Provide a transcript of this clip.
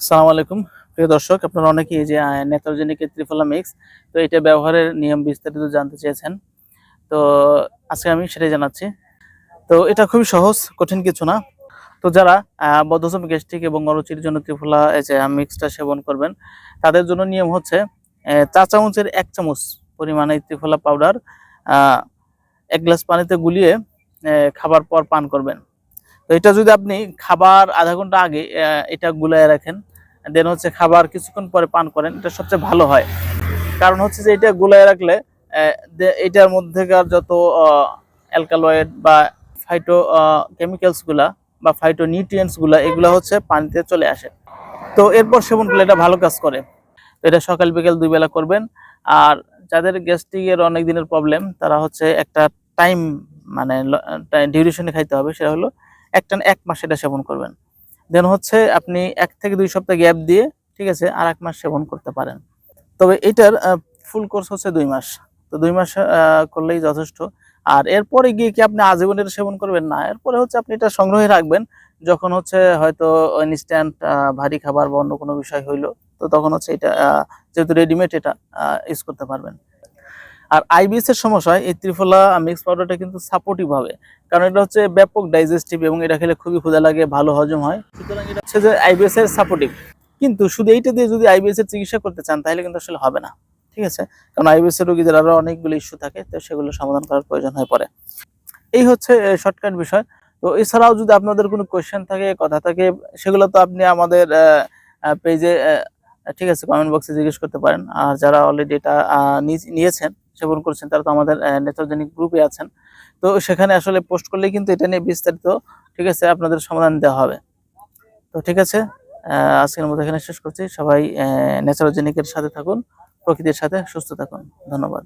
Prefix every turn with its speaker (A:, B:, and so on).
A: আসসালামু আলাইকুম প্রিয় দর্শক, আপনারা অনেকেই এই যে নেত্রোজেনিক ত্রিফলা মিক্স, তো এটা ব্যবহারের নিয়ম বিস্তারিত জানতে চেয়েছেন। তো আজকে আমি সেটাই জানাচ্ছি। তো এটা খুবই সহজ, কঠিন কিছু না। তো যারা বদহজম, গ্যাস্ট্রিক এবং অরুচির জন্য ত্রিফলা এই যে মিক্সটা সেবন করবেন, তাদের জন্য নিয়ম হচ্ছে ৪ চামচের ১ চামচ পরিমাণে ত্রিফলা পাউডার ১ গ্লাস পানিতে গুলিয়ে খাবার পর পান করবেন। তো এটা যদি আপনি খাবার আধা ঘন্টা আগে এটা গুলায় রাখেন, দেন হচ্ছে খাবার কিছুক্ষণ পরে পান করেন, এটা সবচেয়ে ভালো হয়। কারণ হচ্ছে যে এটা গুলায় রাখলে এটার মধ্যেকার যত অ্যালকালয়েড বা ফাইটো কেমিক্যালস গুলা বা ফাইটো নিউট্রিয়েন্টস গুলা, এগুলা হচ্ছে পানিতে চলে আসে। তো এরপর সেবন করলে এটা ভালো কাজ করে। তো এটা সকাল বিকেল ২ বেলা করবেন। আর যাদের গ্যাস্ট্রিকের অনেক দিনের প্রবলেম, তারা হচ্ছে একটা টাইম, মানে ডিউরেশনে খাইতে হবে। সেটা হলো একটানা ১ মাস এটা সেবন করবেন। দেন হচ্ছে আপনি ১ থেকে ২ সপ্তাহ গ্যাপ দিয়ে, ঠিক আছে, আরেক মাস সেবন করতে পারেন। তবে এটার ফুল কোর্স হচ্ছে ২ মাস। তো ২ মাস করলেই যথেষ্ট। আর এরপরে গিয়ে কি আপনি আজীবন এটা সেবন করবেন? না। এরপরে হচ্ছে আপনি এটা সংগ্রহে রাখবেন। যখন হচ্ছে হয়তো ইনস্ট্যান্ট ভারী খাবার বা অন্য কোনো বিষয় হইলো, তো তখন হচ্ছে এটা যেহেতু রেডিমেড, এটা ইউজ করতে পারবেন। আর আইবিএস এর সমস্যায় এই ত্রিফলা মিক্স পাউডারটা কিন্তু সাপোর্টিভ হবে। কারণ এটা হচ্ছে ব্যাপক ডাইজেস্টিভ এবং এটা খেলে খুবই ক্ষুধা লাগে, ভালো হজম হয়। সুতরাং এটা হচ্ছে যে আইবিএস এর সাপোর্টিভ। কিন্তু শুধু এইটা দিয়ে যদি আইবিএস এর চিকিৎসা করতে চান, তাহলে কিন্তু আসলে হবে না। ঠিক আছে? কারণ আইবিএস এর রোগীদের আরো অনেকগুলো ইস্যু থাকে, তো সেগুলো সমাধান করার প্রয়োজন হয়ে পড়ে। এই হচ্ছে শর্টকাট বিষয়। তো এছাড়াও যদি আপনাদের কোনো কোয়েশ্চেন থাকে, কথা থাকে, সেগুলো তো আপনি আমাদের পেজে, ঠিক আছে, কমেন্ট বক্সে জিজ্ঞেস করতে পারেন। আর যারা অলরেডি এটা নিয়েছেন, সেবন করছেন, তারা তো আমাদের নেত্রোজেনিক গ্রুপে আছেন। তো সেখানে আসলে পোস্ট করলেই কিন্তু এটা নিয়ে বিস্তারিত, ঠিক আছে, আপনাদের সমাধান দেওয়া হবে। তো ঠিক আছে, আজকের মতো এখানে শেষ করছি। সবাই নেত্রোজেনিকের সাথে থাকুন, প্রকৃতির সাথে সুস্থ থাকুন। ধন্যবাদ।